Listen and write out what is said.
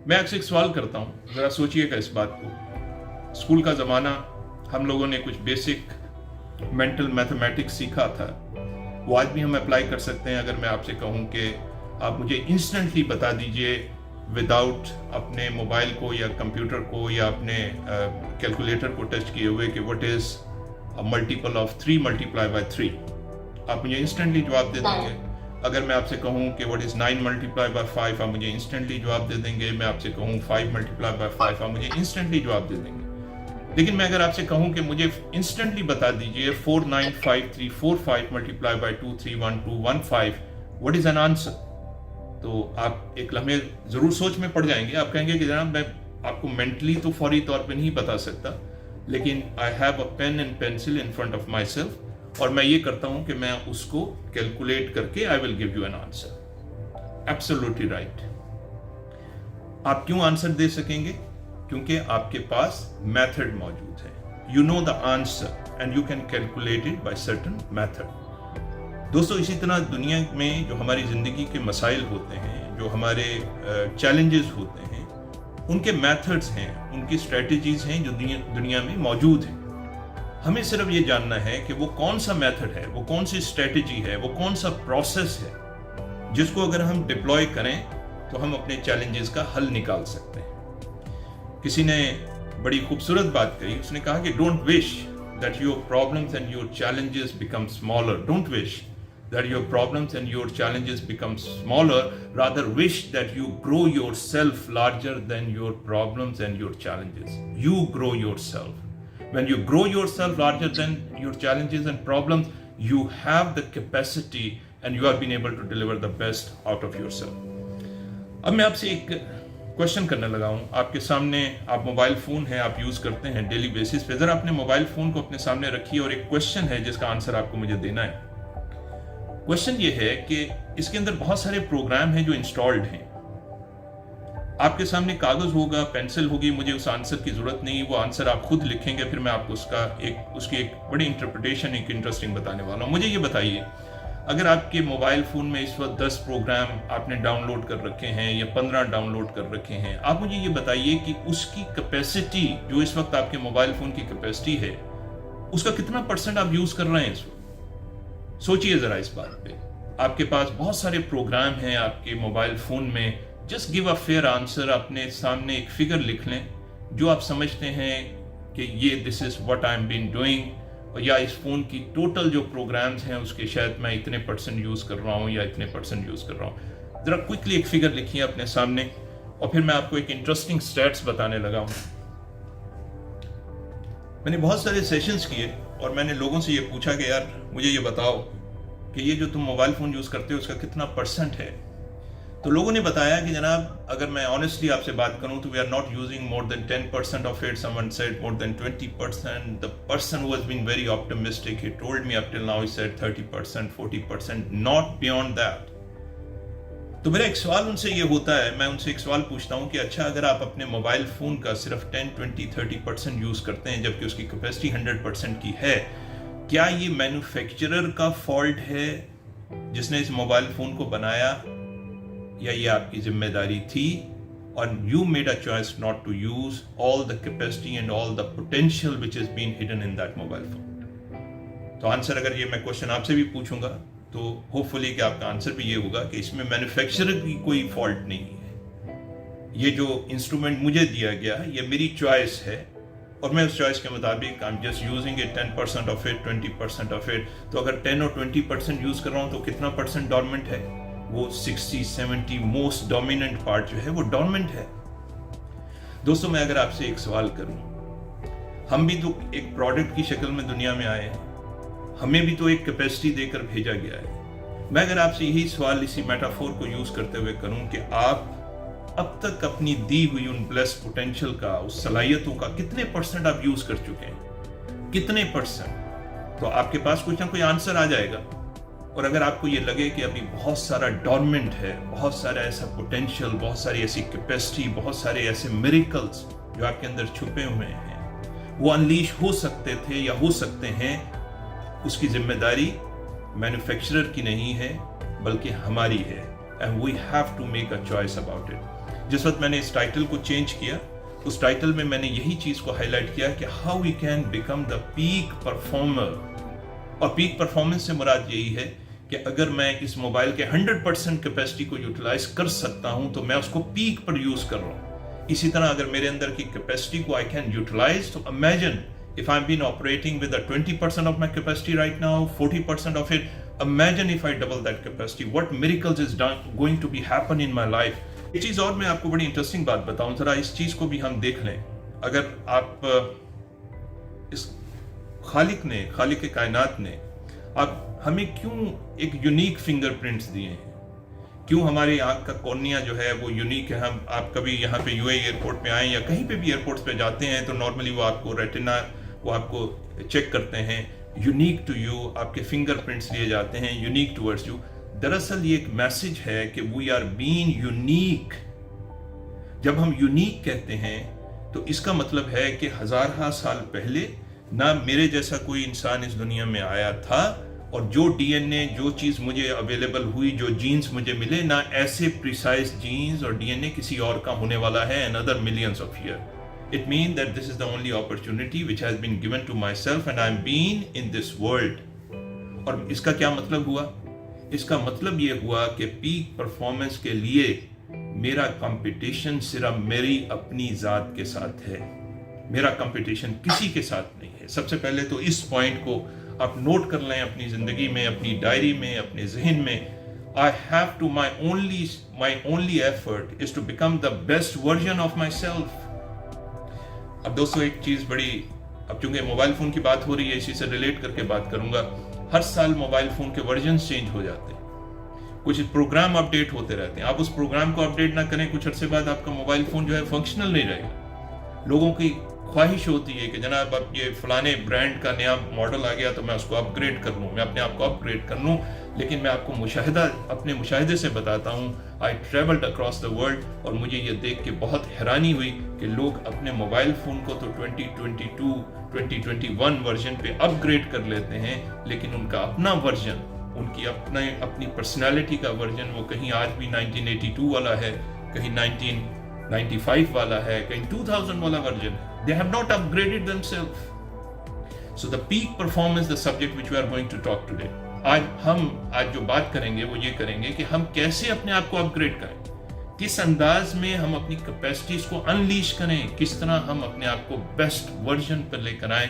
मैं अक्सर एक सवाल करता हूँ, ज़रा सोचिएगा इस बात को। स्कूल का ज़माना, हम लोगों ने कुछ बेसिक मेंटल मैथमेटिक्स सीखा था, वो आज भी हम अप्लाई कर सकते हैं। अगर मैं आपसे कहूँ कि आप मुझे इंस्टेंटली बता दीजिए विदाउट अपने मोबाइल को या कंप्यूटर को या अपने कैलकुलेटर को टच किए हुए कि what is a multiple of 3 multiply by 3, आप मुझे इंस्टेंटली जवाब दे देंगे। अगर मैं आपसे कहूँ कि व्हाट इज़ 9 मल्टीप्लाई बाय 5, आप मुझे इंस्टेंटली जवाब दे देंगे। मैं आपसे कहूँ 5 मल्टीप्लाई बाय 5, आप मुझे इंस्टेंटली जवाब दे देंगे। लेकिन मैं अगर आपसे कहूँ कि मुझे इंस्टेंटली बता दीजिए 4 9 5 3 4 5 multiply by 2 3 1 2 1 5, what is an answer, तो आप एक लम्हे ज़रूर सोच में पड़ जाएंगे। आप कहेंगे कि जनाब मैं आपको मेंटली तो फौरी तौर पे नहीं बता सकता, लेकिन I have a pen and pencil in front of myself, और मैं ये करता हूं कि मैं उसको कैलकुलेट करके I will give you an answer. Absolutely right. आप क्यों आंसर दे सकेंगे? क्योंकि आपके पास मेथड मौजूद है। You know the answer and you can calculate it by certain method. दोस्तों, इसी तरह दुनिया में जो हमारी जिंदगी के मसाइल होते हैं, जो हमारे चैलेंजेस होते हैं, उनके मेथड्स हैं, उनकी स्ट्रेटजीज हैं जो दुनिया में मौजूद हैं। हमें सिर्फ ये जानना है कि वो कौन सा मेथड है, वो कौन सी स्ट्रेटजी है, वो कौन सा प्रोसेस है जिसको अगर हम डिप्लॉय करें तो हम अपने चैलेंजेस का हल निकाल सकते हैं। किसी ने बड़ी खूबसूरत बात कही, उसने कहा कि don't wish that your problems and your challenges become smaller, don't wish that your problems and your challenges become smaller, rather wish that you grow yourself larger than your problems and your challenges. You grow yourself. When you grow yourself larger than your challenges and problems, you have the capacity and you are being able to deliver the best out of yourself. अब मैं आपसे एक question करने लगा हूँ। आपके सामने आप मोबाइल फ़ोन है, आप यूज़ करते हैं डेली बेसिस पे। ज़रा अपने मोबाइल फ़ोन को अपने सामने रखिए और एक क्वेश्चन है जिसका आंसर आपको मुझे देना है। क्वेश्चन ये है कि इसके अंदर बहुत सारे प्रोग्राम हैं जो इंस्टॉल्ड हैं। आपके सामने कागज होगा, पेंसिल होगी, मुझे उस आंसर की जरूरत नहीं, वो आंसर आप खुद लिखेंगे, फिर मैं आपको उसकी एक बड़ी इंटरप्रिटेशन, एक इंटरेस्टिंग बताने वाला हूँ। मुझे ये बताइए, अगर आपके मोबाइल फोन में इस वक्त 10 प्रोग्राम आपने डाउनलोड कर रखे हैं या 15 डाउनलोड कर रखे हैं, आप मुझे ये बताइए कि उसकी कैपेसिटी, जो इस वक्त आपके मोबाइल फोन की कैपेसिटी है, उसका कितना परसेंट आप यूज कर रहे हैं इस वक्त? सोचिए जरा इस बात पे। आपके पास बहुत सारे प्रोग्राम हैं आपके मोबाइल फोन में। Just give a fair answer, अपने सामने एक फिगर लिख लें जो आप समझते हैं कि ये this is what I am been doing, और या इस फोन की टोटल जो प्रोग्राम्स हैं उसके शायद मैं इतने परसेंट यूज कर रहा हूँ या इतने परसेंट यूज कर रहा हूँ। जरा क्विकली एक फिगर लिखिए अपने सामने, और फिर मैं आपको एक इंटरेस्टिंग स्टैट्स बताने लगा हूँ। मैंने बहुत सारे सेशंस किए और मैंने लोगों से ये पूछा कि यार मुझे ये बताओ कि ये जो तुम मोबाइल फ़ोन यूज़ करते हो उसका कितना परसेंट है। तो लोगों ने बताया कि जनाब, अगर मैं ऑनेस्टली आपसे बात करूं तो we are not using more than 10% of it. Someone said more than 20%। The person who has been very optimistic, he told me up till now, he said 30%, 40%, not beyond that. तो मेरा एक सवाल उनसे ये होता है, मैं उनसे एक सवाल पूछता हूँ कि अच्छा, अगर आप अपने मोबाइल फ़ोन का सिर्फ 10, 20, 30% यूज़ करते हैं जबकि उसकी कैपेसिटी 100% की है, क्या ये मैन्युफैक्चरर का फॉल्ट है जिसने इस मोबाइल फ़ोन को बनाया, या ये आपकी जिम्मेदारी थी और you made a choice not to use all the capacity and all the potential which is been hidden in that mobile phone? तो आंसर, अगर ये मैं क्वेश्चन आपसे भी पूछूंगा तो होपफुली कि आपका आंसर भी ये होगा कि इसमें मैन्युफैक्चरर की कोई फॉल्ट नहीं है। ये जो इंस्ट्रूमेंट मुझे दिया गया है, ये मेरी चॉइस है और मैं उस चॉइस के मुताबिक I am just using it 10% of it, 20% of it. तो अगर 10 और 20% यूज कर रहा हूं तो कितना परसेंट डॉर्मेंट है? वो 60-70 मोस्ट डोमिनेंट पार्ट जो है वो डॉर्मेंट है। दोस्तों, मैं अगर आपसे एक सवाल करूं, हम भी तो एक प्रोडक्ट की शक्ल में दुनिया में आए हैं, हमें भी तो एक कैपेसिटी देकर भेजा गया है। मैं अगर आपसे यही सवाल इसी मेटाफोर को यूज करते हुए करूं कि आप अब तक अपनी दी हुई उन ब्लेस्ड पोटेंशियल का, उस सलाहियतों का कितने परसेंट आप यूज कर चुके हैं, कितने परसेंट? तो आपके पास कुछ ना कोई आंसर आ जाएगा। और अगर आपको ये लगे कि अभी बहुत सारा डॉर्मेंट है, बहुत सारा ऐसा पोटेंशियल, बहुत सारी ऐसी कैपेसिटी, बहुत सारे ऐसे मिरेकल्स जो आपके अंदर छुपे हुए हैं, वो अनलीश हो सकते थे या हो सकते हैं, उसकी जिम्मेदारी मैन्युफैक्चरर की नहीं है बल्कि हमारी है। And we have to make a choice about it. जिस वक्त मैंने इस टाइटल को चेंज किया, उस टाइटल में मैंने यही चीज को हाईलाइट किया कि how we can become the peak performer. और पीक परफॉर्मेंस से मुराद यही है कि अगर मैं इस मोबाइल के 100% कैपेसिटी को यूटिलाइज कर सकता हूं तो मैं उसको पीक पर यूज कर रहा हूं। इसी तरह अगर मेरे अंदर की कैपेसिटी को आई कैन यूटिलाइज, तो imagine if I've been operating with a 20% of my capacity right now, 40% of it, imagine if I double that capacity, what miracles is going to be happen in my life। एक चीज और मैं आपको बड़ी interesting बात बताऊं, जरा इस चीज को भी हम देख लें। अगर आप इस खालिक कायनात ने आप हमें क्यों एक यूनिक फिंगरप्रिंट्स दिए हैं, क्यों हमारी आंख का कॉर्निया जो है वो यूनिक है। आप कभी यहाँ पे यूएई एयरपोर्ट पे आए या कहीं पे भी एयरपोर्ट्स पे जाते हैं तो नॉर्मली वो आपको रेटिना वो आपको चेक करते हैं, यूनिक टू यू, आपके फिंगरप्रिंट्स लिए जाते हैं, यूनिक टुवर्ड्स यू। दरअसल ये एक मैसेज है कि वी आर बीइंग यूनिक। जब हम यूनिक कहते हैं तो इसका मतलब है कि हजारों साल पहले ना मेरे जैसा कोई इंसान इस दुनिया में आया था, और जो डीएनए, जो चीज मुझे अवेलेबल हुई, जो जीन्स मुझे मिले, ना ऐसे प्रिसाइज जीन्स और डीएनए किसी और का होने वाला है another millions of years। It means that this is the only opportunity which has been given to myself and I am being in this world। और इसका क्या मतलब हुआ? इसका मतलब ये हुआ कि पीक परफॉर्मेंस के लिए मेरा कंपटीशन सिर्फ मेरी अपनी जात के साथ है, मेरा कंपटीशन किसी के साथ नहीं है। सबसे पहले तो इस पॉइंट को आप नोट कर लें अपनी जिंदगी में, अपनी डायरी में, अपने जहन में। I have to my only effort is to become the best version of myself। अब दोस्तों एक चीज बड़ी, अब चूंकि मोबाइल फोन की बात हो रही है इसी से रिलेट करके बात करूंगा। हर साल मोबाइल फोन के वर्जन चेंज हो जाते हैं, कुछ प्रोग्राम अपडेट होते रहते हैं। आप उस प्रोग्राम को अपडेट ना करें, कुछ अर्से बाद आपका मोबाइल फोन जो है फंक्शनल नहीं रहेगा। लोगों की ख्वाहिश होती है कि जनाब अब ये फलाने ब्रांड का नया मॉडल आ गया तो मैं उसको अपग्रेड कर लूँ, मैं अपने आप को अपग्रेड कर लूँ। लेकिन मैं आपको अपने मुशाहिदे से बताता हूँ, I travelled across the world, और मुझे ये देख के बहुत हैरानी हुई कि लोग अपने मोबाइल फ़ोन को तो 2022, 2021 वर्जन पे अपग्रेड कर लेते हैं, लेकिन उनका अपना वर्जन, उनकी अपनी पर्सनैलिटी का वर्जन वो कहीं आज भी 1982 वाला है, कहीं 1995 वाला है, कहीं 2000 वाला वर्जन है। They have not upgraded themselves। So the peak performance, the subject which we are going to talk today। आज जो बात करेंगे वो ये करेंगे कि हम कैसे अपने आप को अपग्रेड करें, किस अंदाज में हम अपनी कैपेसिटीज को अनलीश करें, किस तरह हम अपने आप को बेस्ट वर्जन पर लेकर आए।